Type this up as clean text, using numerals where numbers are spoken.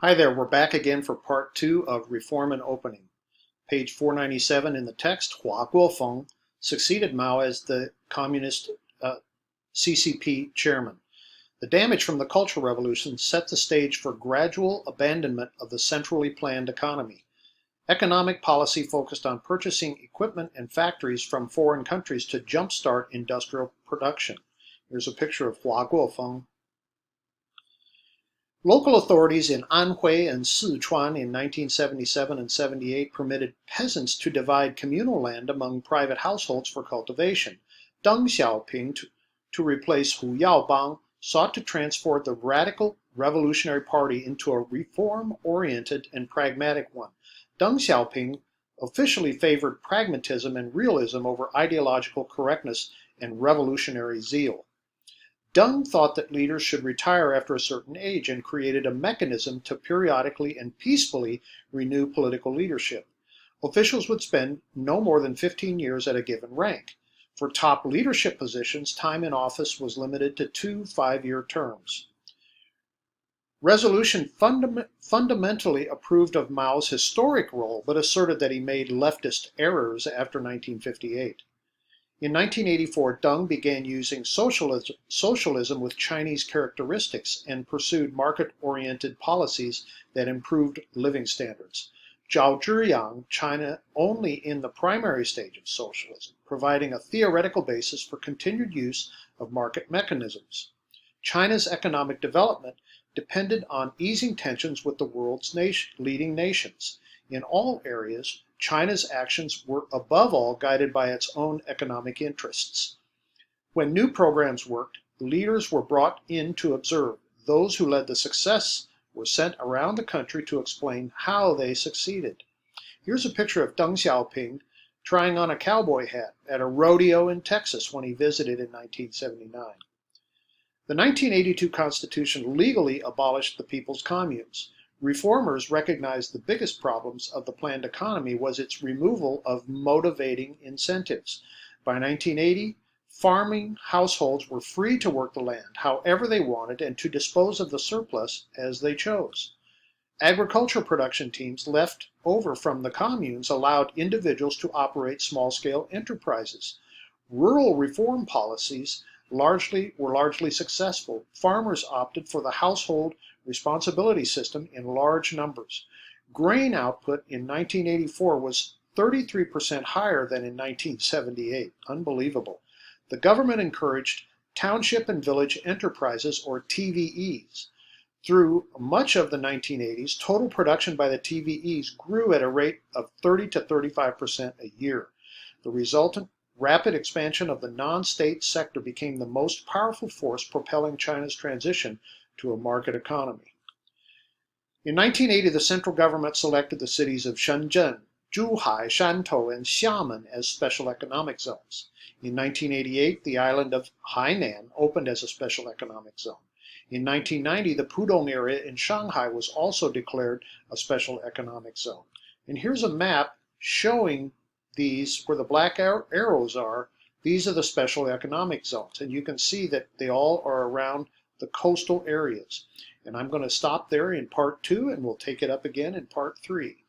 Hi there, we're back again for part two of Reform and Opening. Page 497 in the text, Hua Guofeng succeeded Mao as the Communist CCP chairman. The damage from the Cultural Revolution set the stage for gradual abandonment of the centrally planned economy. Economic policy focused on purchasing equipment and factories from foreign countries to jumpstart industrial production. Here's a picture of Hua Guofeng. Local authorities in Anhui and Sichuan in 1977 and 78 permitted peasants to divide communal land among private households for cultivation. Deng Xiaoping, to replace Hu Yaobang, sought to transform the radical revolutionary party into a reform-oriented and pragmatic one. Deng Xiaoping officially favored pragmatism and realism over ideological correctness and revolutionary zeal. Deng thought that leaders should retire after a certain age and created a mechanism to periodically and peacefully renew political leadership. Officials would spend no more than 15 years at a given rank. For top leadership positions, time in office was limited to 2 5-year terms. Resolution fundamentally approved of Mao's historic role, but asserted that he made leftist errors after 1958. In 1984, Deng began using socialism with Chinese characteristics and pursued market-oriented policies that improved living standards. Zhao Zhiyang, China only in the primary stage of socialism, providing a theoretical basis for continued use of market mechanisms. China's economic development depended on easing tensions with the world's leading nations. In all areas, China's actions were above all guided by its own economic interests. When new programs worked, leaders were brought in to observe. Those who led the success were sent around the country to explain how they succeeded. Here's a picture of Deng Xiaoping trying on a cowboy hat at a rodeo in Texas when he visited in 1979. The 1982 Constitution legally abolished the People's Communes. Reformers recognized the biggest problems of the planned economy was its removal of motivating incentives. By 1980, farming households were free to work the land however they wanted and to dispose of the surplus as they chose. Agriculture production teams left over from the communes allowed individuals to operate small-scale enterprises. Rural reform policies were largely successful. Farmers opted for the household responsibility system in large numbers. Grain output in 1984 was 33% higher than in 1978. Unbelievable. The government encouraged township and village enterprises, or TVEs. Through much of the 1980s, total production by the TVEs grew at a rate of 30 to 35% a year. The resultant rapid expansion of the non-state sector became the most powerful force propelling China's transition to a market economy. In 1980, the central government selected the cities of Shenzhen, Zhuhai, Shantou, and Xiamen as special economic zones. In 1988, the island of Hainan opened as a special economic zone. In 1990, the Pudong area in Shanghai was also declared a special economic zone. And here's a map showing these, where the black arrows are, these are the special economic zones. And you can see that they all are around the coastal areas. And I'm going to stop there in part two, and we'll take it up again in part three.